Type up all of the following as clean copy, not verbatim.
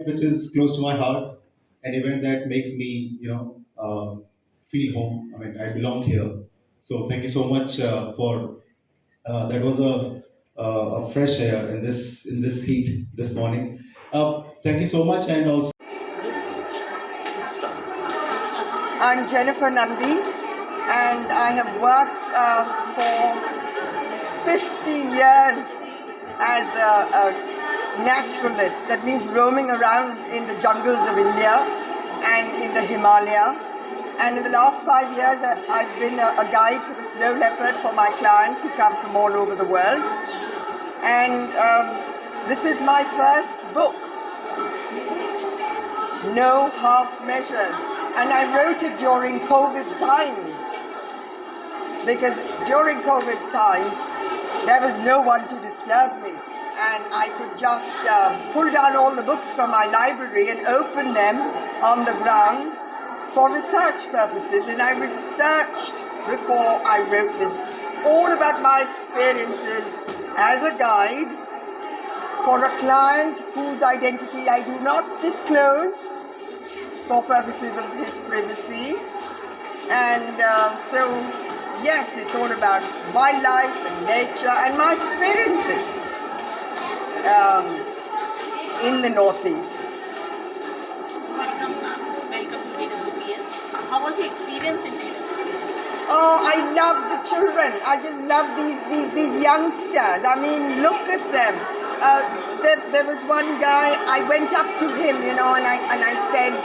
which is close to my heart, an event that makes me, feel home. I mean, I belong here. So thank you so much for that was a fresh air in this heat this morning. Thank you so much, and also I'm Jennifer Nandi, and I have worked for 50 years as a naturalist. That means roaming around in the jungles of India and in the Himalaya. And in the last 5 years, I've been a guide for the snow leopard for my clients who come from all over the world. And this is my first book, No Half Measures. And I wrote it during COVID times, because during COVID times, there was no one to disturb me. And I could just pull down all the books from my library and open them on the ground for research purposes. And I researched before I wrote this. It's all about my experiences as a guide for a client whose identity I do not disclose for purposes of his privacy. And so, yes, it's all about wildlife and nature and my experiences in the Northeast. Welcome, ma'am. Welcome to DWPS. How was your experience in DWPS? Oh, I love the children. I just love these youngsters. I mean, look at them. There was one guy, I went up to him, and I said,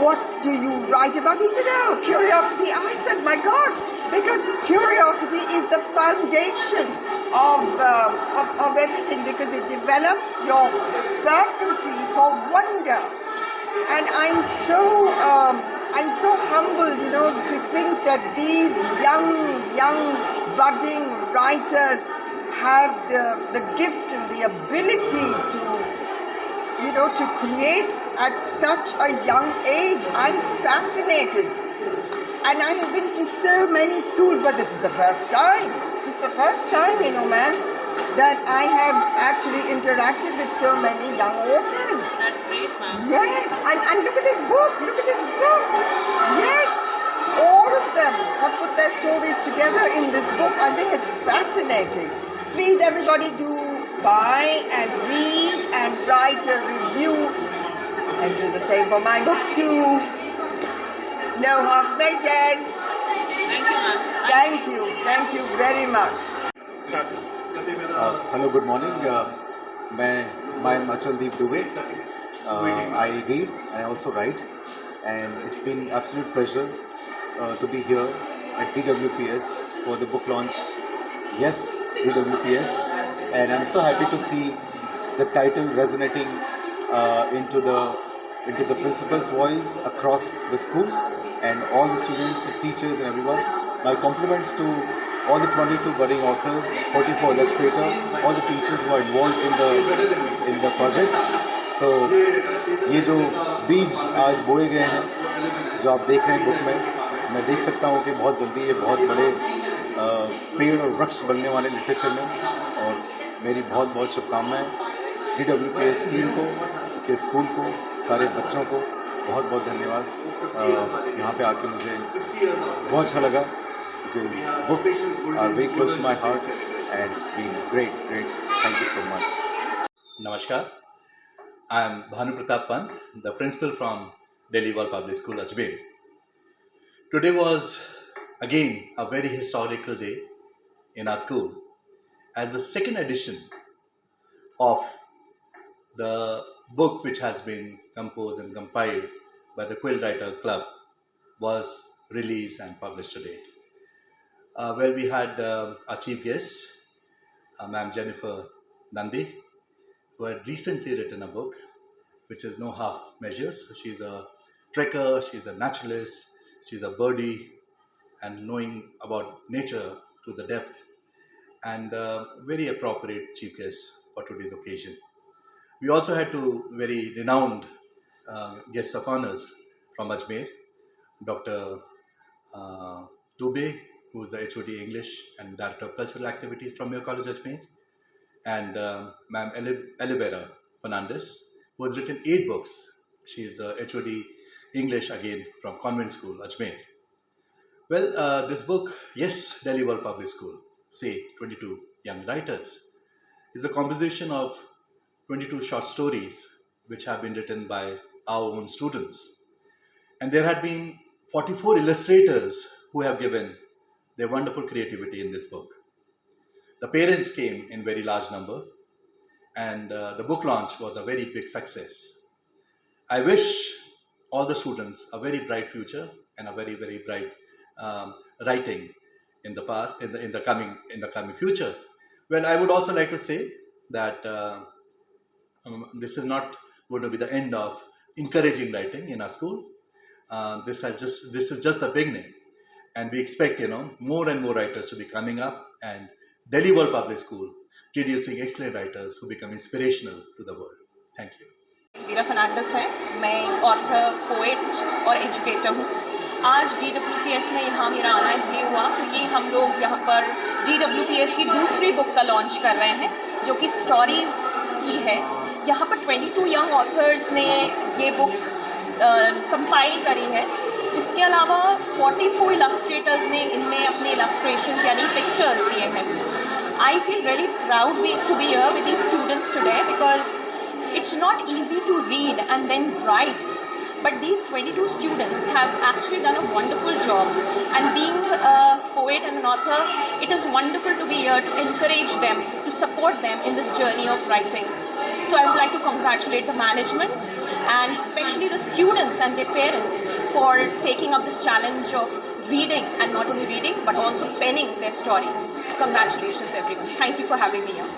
what do you write about? He said, oh, curiosity. I said, my gosh, because curiosity is the foundation of everything, because it develops your faculty for wonder. And I'm so humbled, to think that these young budding writers have the gift and the ability to create at such a young age. I'm fascinated. And I have been to so many schools, but this is the first time. This is the first time, ma'am, that I have actually interacted with so many young authors. That's great, ma'am. Yes, and look at this book. Look at this book. Yes, all of them have put their stories together in this book. I think it's fascinating. Please, everybody, do buy and read and write a review, and do the same for my book too. No half measures. Thank you, ma'am. Thank you very much. Hello, good morning. I'm Achaldeep Dubey. I read and I also write, and it's been absolute pleasure to be here at DWPS for the book launch. Yes, DWPS, and I'm so happy to see the title resonating into the principal's voice across the school and all the students, teachers, and everyone. My compliments to all the 22 budding authors, 44 illustrators, all the teachers who are involved in the project. So ये जो बीज आज बोए गए हैं, जो आप देख रहे हैं बुक में, मैं देख सकता हूँ कि बहुत जल्दी ये बहुत बड़े पेड़ और वृक्ष बनने वाले लिटरेचर में, और मेरी बहुत बहुत शुभकामनाएं DWPS टीम को, के स्कूल को, सारे बच्चों को बहुत बहुत धन्यवाद। यहाँ पे आके मुझे बहुत अच्छा लगा, because books are very close to my heart, and it's been great. Thank you so much. Namaskar. I am Bhanu Pratap Pant, the principal from Delhi World Public School, Ajmer. Today was again a very historical day in our school, as the second edition of the book which has been composed and compiled by the Quill Writer Club was released and published today. We had our chief guest, Ma'am Jennifer Nandi, who had recently written a book which is No Half Measures. She's a trekker, she's a naturalist, she's a birdie, and knowing about nature to the depth, and very appropriate chief guest for today's occasion. We also had two very renowned guests of honors from Ajmer, Dr. Dubey, who is the HOD English and Director of Cultural Activities from your college, Ajmer, and Ma'am Elivera Fernandez, who has written 8 books. She is the HOD English again from Convent School, Ajmer. Well, this book, Yes, Delhi World Public School, say 22 young writers, is a composition of 22 short stories which have been written by our own students. And there had been 44 illustrators who have given their wonderful creativity in this book. The parents came in very large number, and the book launch was a very big success. I wish all the students a very bright future and a very very bright writing in the past, in the coming future. Well, I would also like to say that this is not going to be the end of encouraging writing in our school. This is just the beginning, and we expect more and more writers to be coming up, and Delhi World Public School producing excellent writers who become inspirational to the world. Thank you. वीरा फर्नांडिस है। मैं एक author, poet और educator हूँ। आज DWPS में यहाँ मेरा आना इसलिए हुआ क्योंकि हम लोग यहाँ पर DWPS की दूसरी बुक का लॉन्च कर रहे हैं जो कि स्टोरीज़ की है। यहाँ पर 22 यंग ऑथर्स ने ये बुक कंपाइल करी है। इसके अलावा 44 इलस्ट्रेटर्स ने इनमें अपने इलस्ट्रेशंस यानी पिक्चर्स दिए हैं। I feel really proud to be here with these students today because it's not easy to read and then write, but these 22 students have actually done a wonderful job, and being a poet and an author, it is wonderful to be here to encourage them, to support them in this journey of writing. So I would like to congratulate the management and especially the students and their parents for taking up this challenge of reading, and not only reading but also penning their stories. Congratulations everyone. Thank you for having me here.